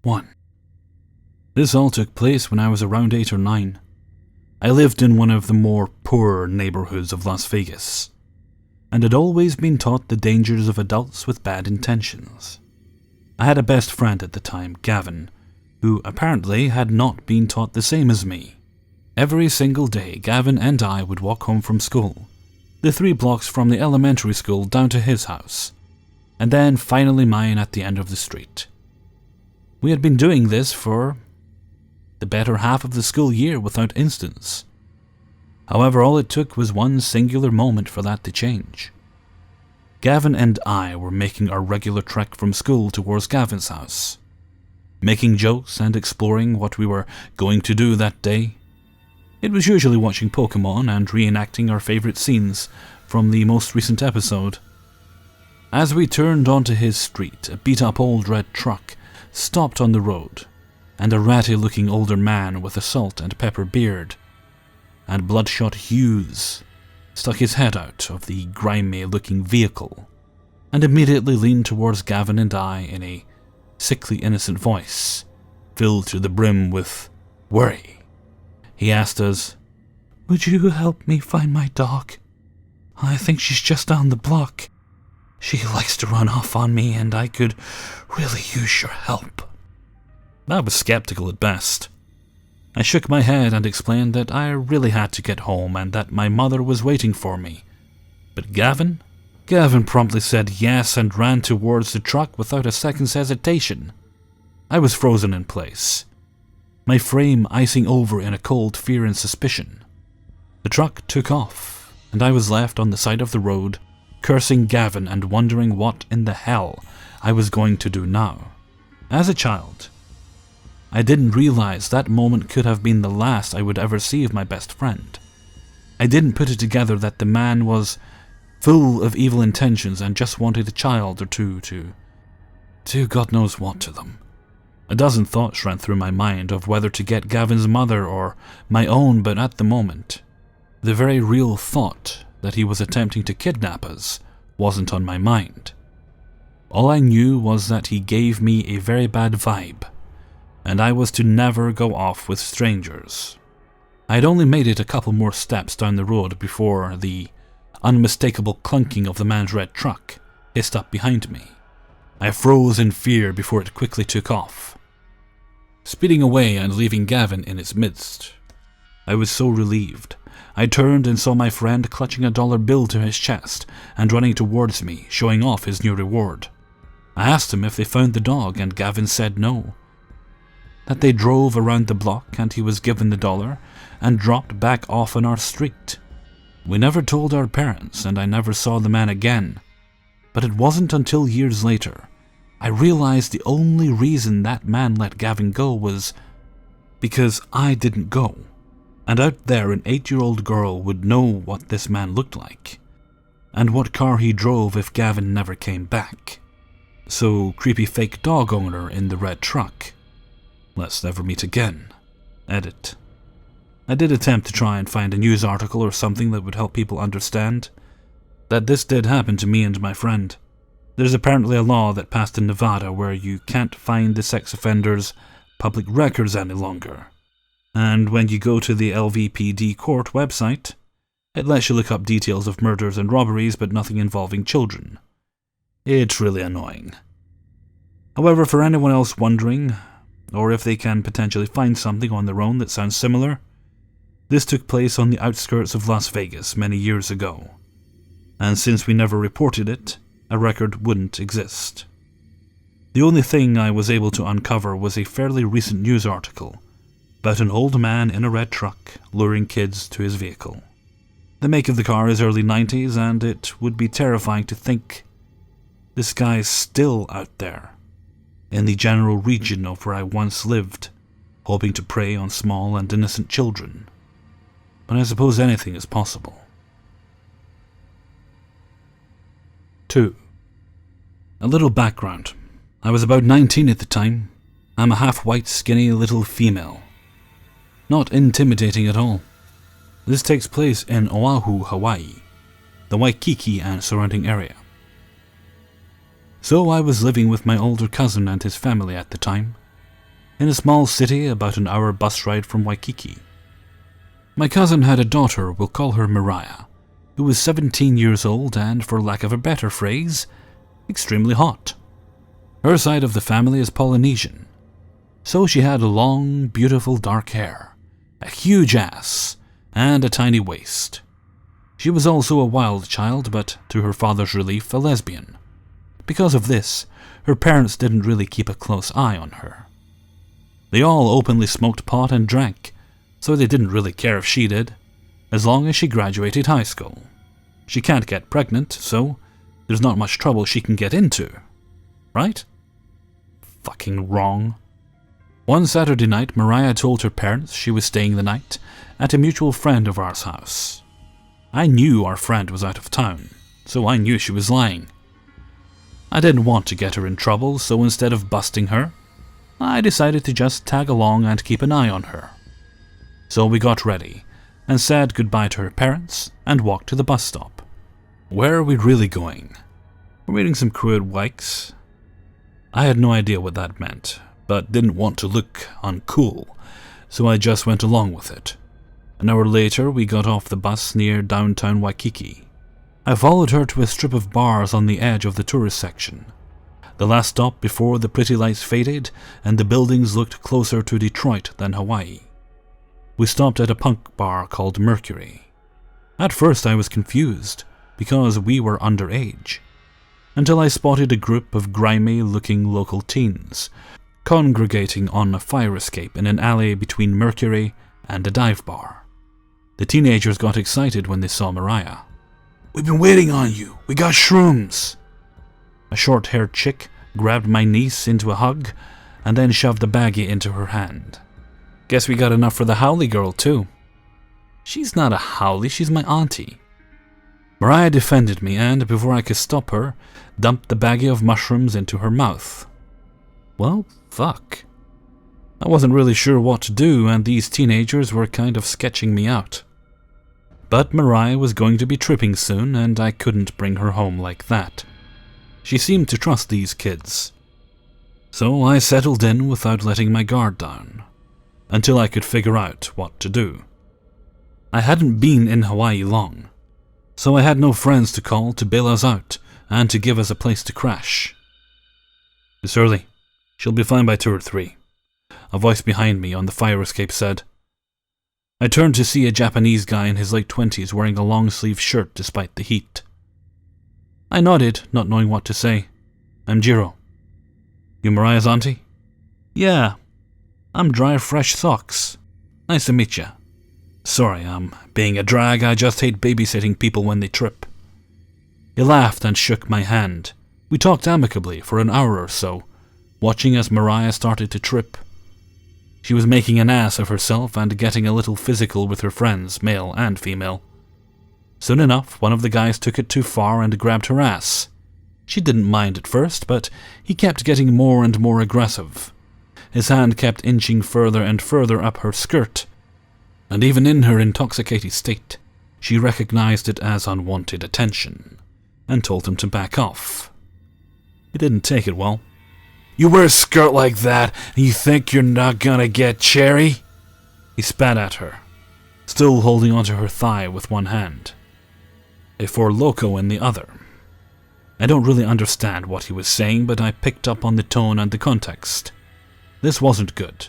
1. This all took place when I was around 8 or 9. I lived in one of the more poorer neighborhoods of Las Vegas, and had always been taught the dangers of adults with bad intentions. I had a best friend at the time, Gavin, who apparently had not been taught the same as me. Every single day, Gavin and I would walk home from school, the 3 blocks from the elementary school down to his house, and then finally mine at the end of the street. We had been doing this for the better half of the school year without incidents. However, all it took was one singular moment for that to change. Gavin and I were making our regular trek from school towards Gavin's house, making jokes and exploring what we were going to do that day. It was usually watching Pokemon and reenacting our favorite scenes from the most recent episode. As we turned onto his street, a beat-up old red truck stopped on the road, and a ratty-looking older man with a salt and pepper beard and bloodshot hues stuck his head out of the grimy-looking vehicle and immediately leaned towards Gavin and I in a sickly innocent voice, filled to the brim with worry. He asked us, "Would you help me find my dog? I think she's just down the block. She likes to run off on me and I could really use your help." I was skeptical at best. I shook my head and explained that I really had to get home and that my mother was waiting for me. But Gavin promptly said yes and ran towards the truck without a second's hesitation. I was frozen in place, my frame icing over in a cold fear and suspicion. The truck took off, and I was left on the side of the road, cursing Gavin and wondering what in the hell I was going to do now. As a child, I didn't realize that moment could have been the last I would ever see of my best friend. I didn't put it together that the man was full of evil intentions and just wanted a child or two to do God knows what to them. A dozen thoughts ran through my mind of whether to get Gavin's mother or my own, but at the moment, the very real thought that he was attempting to kidnap us wasn't on my mind. All I knew was that he gave me a very bad vibe, and I was to never go off with strangers. I had only made it a couple more steps down the road before the unmistakable clunking of the man's red truck hissed up behind me. I froze in fear before it quickly took off, speeding away and leaving Gavin in its midst. I was so relieved. I turned and saw my friend clutching a dollar bill to his chest and running towards me, showing off his new reward. I asked him if they found the dog, and Gavin said no, that they drove around the block and he was given the dollar and dropped back off on our street. We never told our parents, and I never saw the man again. But it wasn't until years later I realized the only reason that man let Gavin go was because I didn't go. And out there an 8-year-old girl would know what this man looked like, and what car he drove if Gavin never came back. So, creepy fake dog owner in the red truck, let's never meet again. Edit. I did attempt to try and find a news article or something that would help people understand that this did happen to me and my friend. There's apparently a law that passed in Nevada where you can't find the sex offender's public records any longer. And when you go to the LVPD court website, it lets you look up details of murders and robberies, but nothing involving children. It's really annoying. However, for anyone else wondering, or if they can potentially find something on their own that sounds similar, this took place on the outskirts of Las Vegas many years ago. And since we never reported it, a record wouldn't exist. The only thing I was able to uncover was a fairly recent news article about an old man in a red truck luring kids to his vehicle. The make of the car is early 90s, and it would be terrifying to think this guy's still out there, in the general region of where I once lived, hoping to prey on small and innocent children. But I suppose anything is possible. 2. A little background. I was about 19 at the time. I'm a half-white, skinny little female. Not intimidating at all. This takes place in Oahu, Hawaii, the Waikiki and surrounding area. So I was living with my older cousin and his family at the time. in a small city about an hour bus ride from Waikiki. My cousin had a daughter, we'll call her Mariah, who was 17 years old and, for lack of a better phrase, extremely hot. Her side of the family is Polynesian, so she had long, beautiful dark hair, a huge ass, and a tiny waist. She was also a wild child, but to her father's relief, a lesbian. Because of this, her parents didn't really keep a close eye on her. They all openly smoked pot and drank, so they didn't really care if she did, as long as she graduated high school. She can't get pregnant, so there's not much trouble she can get into. Right? Fucking wrong. One Saturday night, Mariah told her parents she was staying the night at a mutual friend of ours' house. I knew our friend was out of town, so I knew she was lying. I didn't want to get her in trouble, so instead of busting her, I decided to just tag along and keep an eye on her. So we got ready and said goodbye to her parents and walked to the bus stop. Where are we really going? We're eating some crude wikes. I had no idea what that meant, but didn't want to look uncool, so I just went along with it. An hour later, we got off the bus near downtown Waikiki. I followed her to a strip of bars on the edge of the tourist section, the last stop before the pretty lights faded and the buildings looked closer to Detroit than Hawaii. We stopped at a punk bar called Mercury. At first I was confused, because we were underage, until I spotted a group of grimy-looking local teens congregating on a fire escape in an alley between Mercury and a dive bar. The teenagers got excited when they saw Mariah. "We've been waiting on you. We got shrooms." A short-haired chick grabbed my niece into a hug and then shoved a baggie into her hand. "Guess we got enough for the Howley girl, too." "She's not a Howley, she's my auntie." Mariah defended me and, before I could stop her, dumped the baggie of mushrooms into her mouth. Well, fuck. I wasn't really sure what to do, and these teenagers were kind of sketching me out. But Mariah was going to be tripping soon, and I couldn't bring her home like that. She seemed to trust these kids. So I settled in without letting my guard down, until I could figure out what to do. I hadn't been in Hawaii long, so I had no friends to call to bail us out and to give us a place to crash. "It's early. She'll be fine by 2 or 3. A voice behind me on the fire escape said. I turned to see a Japanese guy in his late 20s wearing a long-sleeved shirt despite the heat. I nodded, not knowing what to say. "I'm Jiro." "You Mariah's auntie?" "Yeah. I'm Dry Fresh Socks. Nice to meet ya." "Sorry, I'm being a drag. I just hate babysitting people when they trip." He laughed and shook my hand. We talked amicably for an hour or so, watching as Mariah started to trip. She was making an ass of herself and getting a little physical with her friends, male and female. Soon enough, one of the guys took it too far and grabbed her ass. She didn't mind at first, but he kept getting more and more aggressive. His hand kept inching further and further up her skirt, and even in her intoxicated state, she recognized it as unwanted attention, and told him to back off. He didn't take it well. "You wear a skirt like that, and you think you're not gonna get cherry?" He spat at her, still holding onto her thigh with one hand, a Four Loko in the other. I don't really understand what he was saying, but I picked up on the tone and the context. This wasn't good.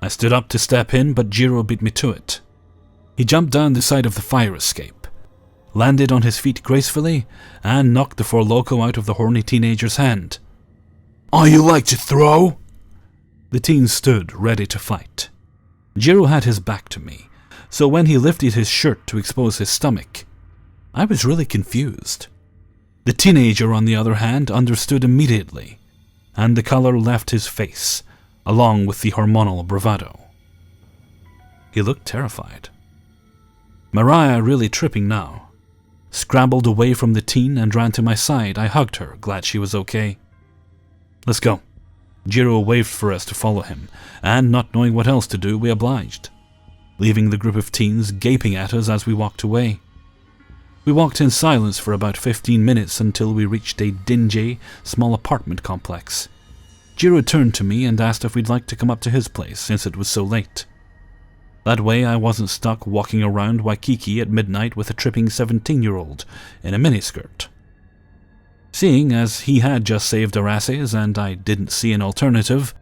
I stood up to step in, but Jiro beat me to it. He jumped down the side of the fire escape, landed on his feet gracefully, and knocked the Four Loko out of the horny teenager's hand. "Oh, you like to throw?" The teen stood, ready to fight. Jiro had his back to me, so when he lifted his shirt to expose his stomach, I was really confused. The teenager, on the other hand, understood immediately, and the color left his face, along with the hormonal bravado. He looked terrified. Mariah, really tripping now, scrambled away from the teen and ran to my side. I hugged her, glad she was okay. "Let's go." Jiro waved for us to follow him, and not knowing what else to do, we obliged, leaving the group of teens gaping at us as we walked away. We walked in silence for about 15 minutes until we reached a dingy, small apartment complex. Jiro turned to me and asked if we'd like to come up to his place since it was so late. That way I wasn't stuck walking around Waikiki at midnight with a tripping 17-year-old in a miniskirt. Seeing as he had just saved our asses and I didn't see an alternative,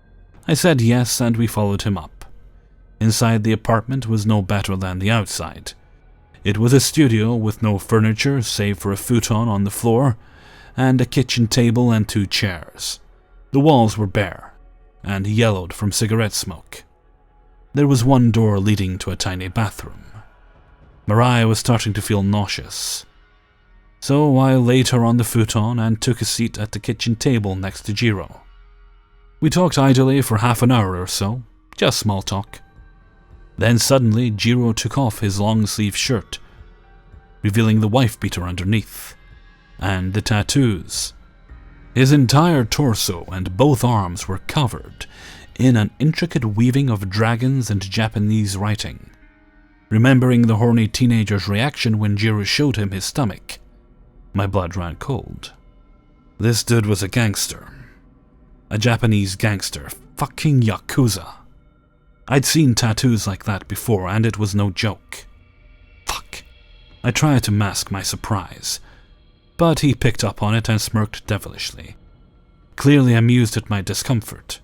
I said yes and we followed him up. Inside the apartment was no better than the outside. It was a studio with no furniture save for a futon on the floor and a kitchen table and 2 chairs. The walls were bare and yellowed from cigarette smoke. There was one door leading to a tiny bathroom. Mariah was starting to feel nauseous, so I laid her on the futon and took a seat at the kitchen table next to Jiro. We talked idly for half an hour or so, just small talk. Then suddenly Jiro took off his long-sleeve shirt, revealing the wife beater underneath, and the tattoos. His entire torso and both arms were covered in an intricate weaving of dragons and Japanese writing. Remembering the horny teenager's reaction when Jiro showed him his stomach, my blood ran cold. This dude was a gangster. A Japanese gangster. Fucking Yakuza. I'd seen tattoos like that before, and it was no joke. Fuck. I tried to mask my surprise, but he picked up on it and smirked devilishly, clearly amused at my discomfort.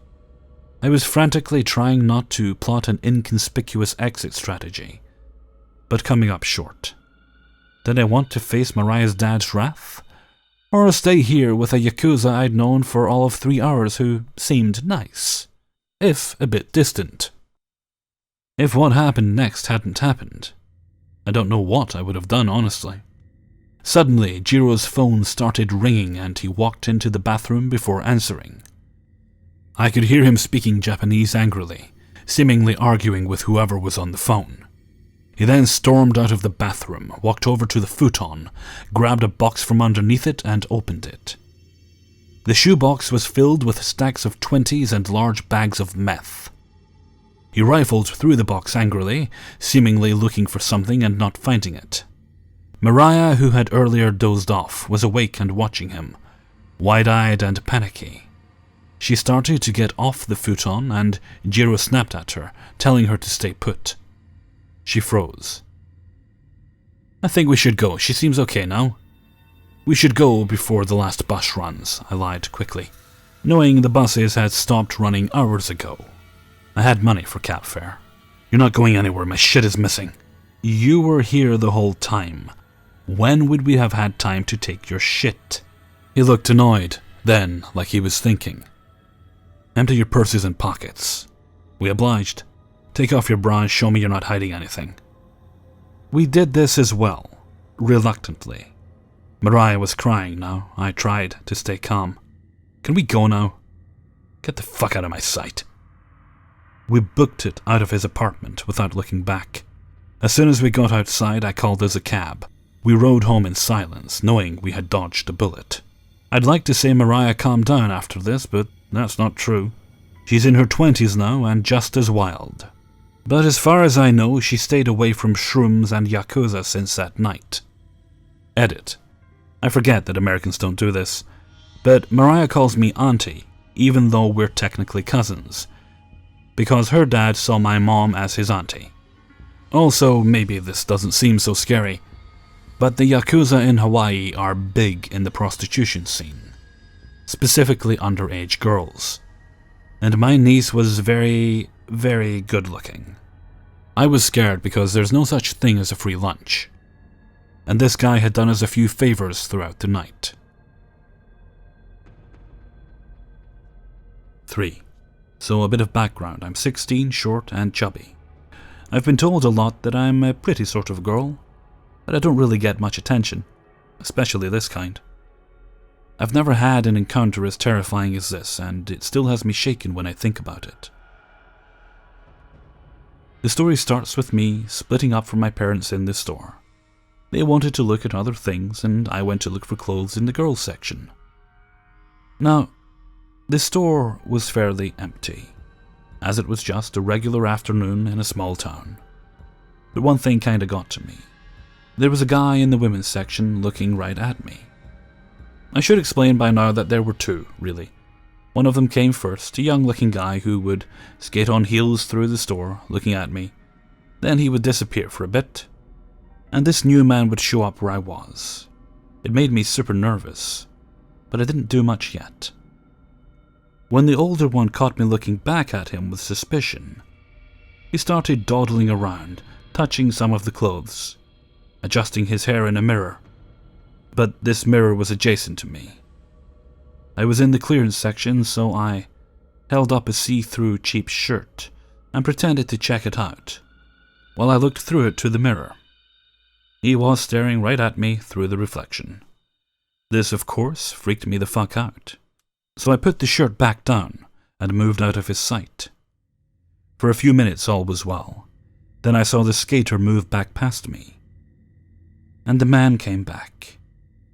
I was frantically trying not to plot an inconspicuous exit strategy, but coming up short. Did I want to face Mariah's dad's wrath? Or stay here with a Yakuza I'd known for all of 3 hours who seemed nice, if a bit distant? If what happened next hadn't happened, I don't know what I would have done, honestly. Suddenly, Jiro's phone started ringing and he walked into the bathroom before answering. I could hear him speaking Japanese angrily, seemingly arguing with whoever was on the phone. He then stormed out of the bathroom, walked over to the futon, grabbed a box from underneath it and opened it. The shoebox was filled with stacks of 20s and large bags of meth. He rifled through the box angrily, seemingly looking for something and not finding it. Mariah, who had earlier dozed off, was awake and watching him, wide-eyed and panicky. She started to get off the futon and Jiro snapped at her, telling her to stay put. She froze. I think we should go. She seems okay now. We should go before the last bus runs, I lied quickly, knowing the buses had stopped running hours ago. I had money for cab fare. You're not going anywhere. My shit is missing. You were here the whole time. When would we have had time to take your shit? He looked annoyed, then like he was thinking. Empty your purses and pockets. We obliged. Take off your bra and show me you're not hiding anything. We did this as well, reluctantly. Mariah was crying now. I tried to stay calm. Can we go now? Get the fuck out of my sight. We booked it out of his apartment without looking back. As soon as we got outside, I called us a cab. We rode home in silence, knowing we had dodged a bullet. I'd like to say Mariah calmed down after this, but that's not true. She's in her 20s now and just as wild. But as far as I know, she stayed away from shrooms and Yakuza since that night. Edit. I forget that Americans don't do this, but Mariah calls me auntie, even though we're technically cousins, because her dad saw my mom as his auntie. Also, maybe this doesn't seem so scary, but the Yakuza in Hawaii are big in the prostitution scene, specifically underage girls. And my niece was very, very good looking. I was scared because there's no such thing as a free lunch. And this guy had done us a few favors throughout the night. 3. So a bit of background. I'm 16, short and chubby. I've been told a lot that I'm a pretty sort of girl, but I don't really get much attention, especially this kind. I've never had an encounter as terrifying as this, and it still has me shaken when I think about it. The story starts with me splitting up from my parents in the store. They wanted to look at other things, and I went to look for clothes in the girls section. Now, the store was fairly empty, as it was just a regular afternoon in a small town. But one thing kinda got to me. There was a guy in the women's section looking right at me. I should explain by now that there were two, really. One of them came first, a young-looking guy who would skate on heels through the store, looking at me. Then he would disappear for a bit, and this new man would show up where I was. It made me super nervous, but I didn't do much yet. When the older one caught me looking back at him with suspicion, he started dawdling around, touching some of the clothes, adjusting his hair in a mirror. But this mirror was adjacent to me. I was in the clearance section, so I held up a see-through cheap shirt and pretended to check it out, while I looked through it to the mirror. He was staring right at me through the reflection. This, of course, freaked me the fuck out. So I put the shirt back down and moved out of his sight. For a few minutes all was well. Then I saw the skater move back past me. And the man came back.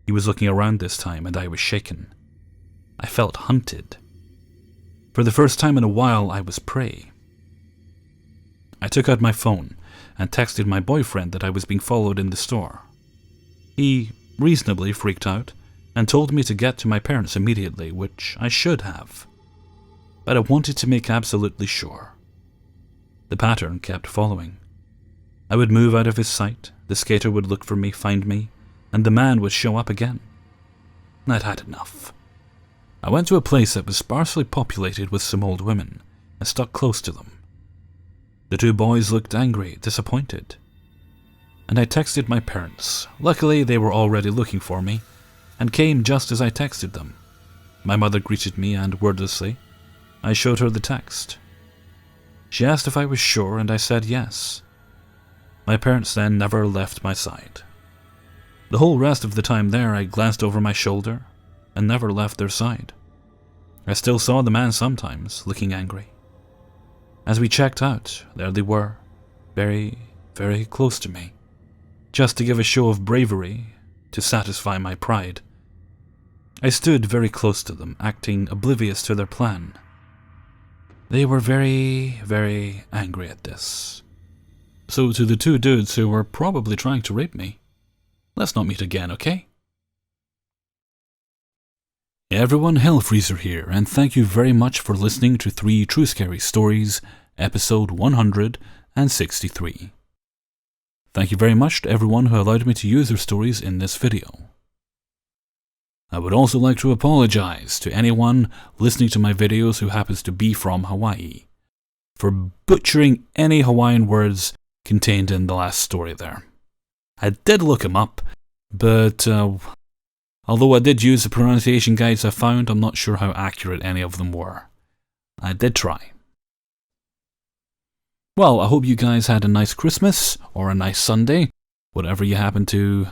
He was looking around this time, and I was shaken. I felt hunted. For the first time in a while, I was prey. I took out my phone and texted my boyfriend that I was being followed in the store. He reasonably freaked out and told me to get to my parents immediately, which I should have. But I wanted to make absolutely sure. The pattern kept following. I would move out of his sight, the skater would look for me, find me, and the man would show up again. I'd had enough. I went to a place that was sparsely populated with some old women, and stuck close to them. The two boys looked angry, disappointed. And I texted my parents. Luckily, they were already looking for me, and came just as I texted them. My mother greeted me, and wordlessly, I showed her the text. She asked if I was sure, and I said yes. My parents then never left my side. The whole rest of the time there, I glanced over my shoulder, and never left their side. I still saw the man sometimes, looking angry. As we checked out, there they were, very, very close to me, just to give a show of bravery, to satisfy my pride. I stood very close to them, acting oblivious to their plan. They were very, very angry at this. So to the two dudes who were probably trying to rape me, let's not meet again, okay? Hey everyone, Hellfreezer here, and thank you very much for listening to 3 True Scary Stories, episode 163. Thank you very much to everyone who allowed me to use their stories in this video. I would also like to apologize to anyone listening to my videos who happens to be from Hawaii for butchering any Hawaiian words contained in the last story there. I did look them up, but although I did use the pronunciation guides I found, I'm not sure how accurate any of them were. I did try. Well, I hope you guys had a nice Christmas or a nice Sunday, whatever you happen to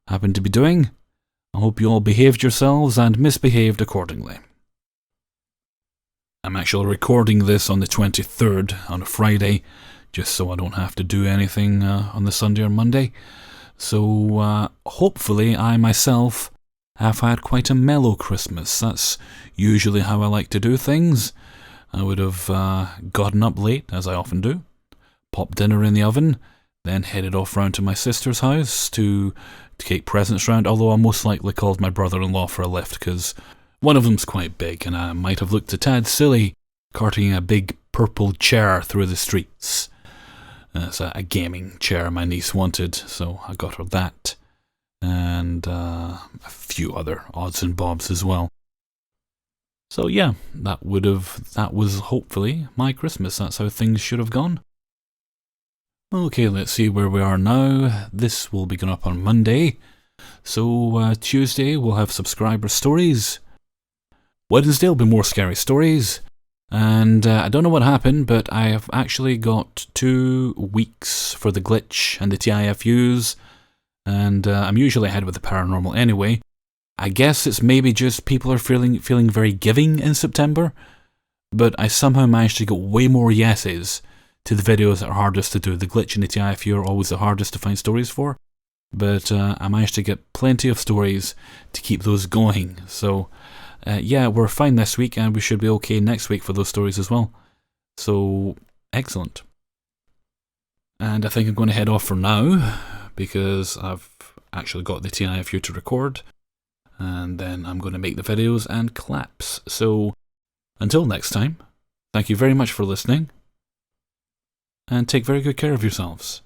be doing. I hope you all behaved yourselves and misbehaved accordingly. I'm actually recording this on the 23rd, on a Friday, just so I don't have to do anything on the Sunday or Monday. So hopefully I myself have had quite a mellow Christmas. That's usually how I like to do things. I would have gotten up late, as I often do, popped dinner in the oven, then headed off round to my sister's house to take presents round, although I most likely called my brother-in-law for a lift, because one of them's quite big, and I might have looked a tad silly carting a big purple chair through the streets. It's a gaming chair my niece wanted, so I got her that, and a few other odds and bobs as well. So yeah, that was hopefully my Christmas. That's how things should have gone. Okay, let's see where we are now. This will be going up on Monday. So Tuesday we'll have subscriber stories. Wednesday will be more scary stories. And I don't know what happened, but I have actually got 2 weeks for the glitch and the TIFUs. And I'm usually ahead with the paranormal anyway. I guess it's maybe just people are feeling very giving in September. But I somehow managed to get way more yeses to the videos that are hardest to do. The glitch and the TIFU are always the hardest to find stories for. But I managed to get plenty of stories to keep those going. So yeah, we're fine this week, and we should be okay next week for those stories as well. So, excellent. And I think I'm going to head off for now, because I've actually got the TIFU to record, and then I'm going to make the videos and collapse. So, Until next time, thank you very much for listening, and take very good care of yourselves.